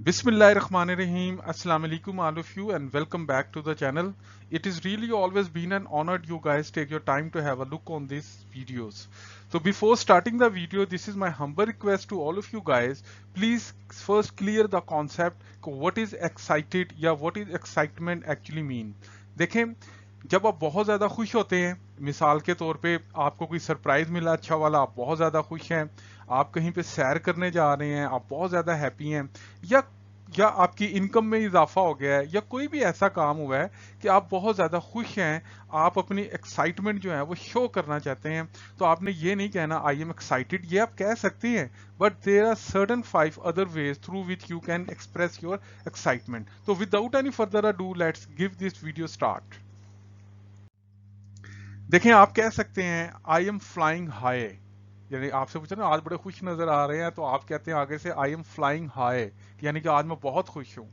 Bismillahirrahmanirrahim. Assalamu alaikum all of you and welcome back to the channel. It is really always been an honor you guys take your time to have a look on these videos. So before starting the video, this is my humble request to all of you guys. Please first clear the concept what is excited या what is excitement actually mean. देखें जब आप बहुत ज़्यादा खुश होते हैं, मिसाल के तौर पे आपको कोई सरप्राइज मिला अच्छा वाला, आप बहुत ज़्यादा खुश हैं, आप कहीं पे सैर करने जा रहे हैं, आप बहुत ज़्यादा हैप्पी हैं, या आपकी इनकम में इजाफा हो गया है, या कोई भी ऐसा काम हुआ है कि आप बहुत ज़्यादा खुश हैं, आप अपनी एक्साइटमेंट जो है वो शो करना चाहते हैं, तो आपने ये नहीं कहना आई एम एक्साइटेड, ये आप कह सकते हैं, but there are certain 5 other ways through which you can express your excitement. तो without any further ado let's give this video start. देखें आप कह सकते हैं आई एम फ्लाइंग हाई, यानी आपसे पूछा ना आज बड़े खुश नजर आ रहे हैं, तो आप कहते हैं आगे से आई एम फ्लाइंग हाई, यानी कि आज मैं बहुत खुश हूं.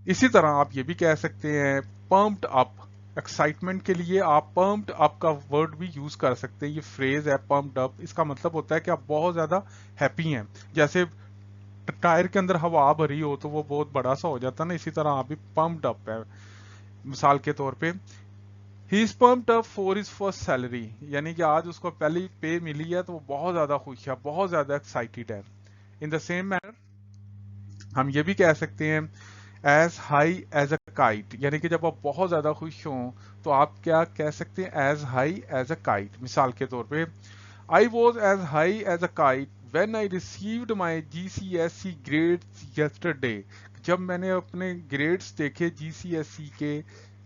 इसी तरह आप ये भी कह सकते हैं पम्प्ड अप. एक्साइटमेंट के लिए आप पम्प्ड अप का वर्ड भी यूज कर सकते हैं. ये फ्रेज है पम्प्ड अप, इसका मतलब होता है कि आप बहुत ज्यादा हैप्पी हैं. जैसे टायर के अंदर हवा भरी हो तो वो बहुत बड़ा सा हो जाता है ना, इसी तरह आप भी पम्प्ड अप है. मिसाल के तौर पे he is pumped up for his first salary, यानी कि आज उसको पहली पे मिली है तो वो बहुत ज्यादा खुश है, बहुत ज्यादा एक्साइटेड है. इन द सेम मैनर हम ये भी कह सकते हैं as high as a kite, यानी कि जब आप बहुत ज्यादा खुश हों तो आप क्या कह सकते हैं as high as a kite. मिसाल के तौर पे I was as high as a kite when I received my GCSE grades yesterday. जब मैंने अपने ग्रेड्स देखे GCSE के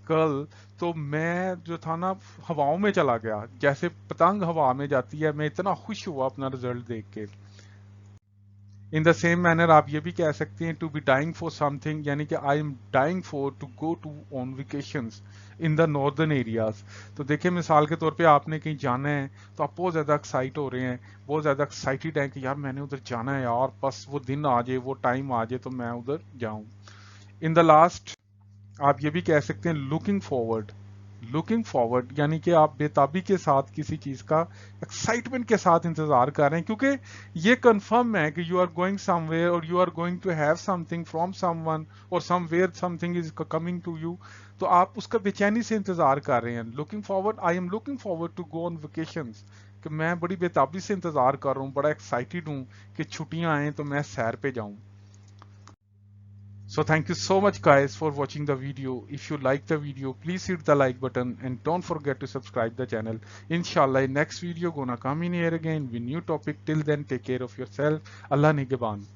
कल, तो मैं जो था ना हवाओं में चला गया, जैसे पतंग हवा में जाती है, मैं इतना खुश हुआ अपना रिजल्ट देख के. इन द सेम मैनर आप ये भी कह सकते हैं to be dying for something, यानी कि I am dying for to go to on vacations in the northern areas. तो देखिए मिसाल के तौर पे आपने कहीं जाना है तो आप बहुत ज़्यादा एक्साइट हो रहे हैं, बहुत ज़्यादा एक्साइटेड हैं कि यार मैंने उधर जाना है यार, बस वो दिन आ जाए, वो टाइम आ जाए तो मैं उधर जाऊं. इन द लास्ट आप ये भी कह सकते हैं लुकिंग फॉरवर्ड. लुकिंग फॉरवर्ड यानी कि आप बेताबी के साथ किसी चीज का एक्साइटमेंट के साथ इंतजार कर रहे हैं, क्योंकि ये कंफर्म है कि यू आर गोइंग समवेयर और you are going to have something from someone और somewhere something is coming to you, तो आप उसका बेचैनी से इंतजार कर रहे हैं. Looking forward, I am looking forward to go on vacations, कि मैं बड़ी बेताबी से इंतजार कर रहा हूँ, बड़ा एक्साइटेड हूँ कि छुट्टियां आए तो मैं सैर पे जाऊं. So thank you so much guys for watching the video. If you like the video, please hit the like button and don't forget to subscribe the channel. Inshallah, next video gonna come in here again with new topic. Till then, take care of yourself. Allah Nigaban.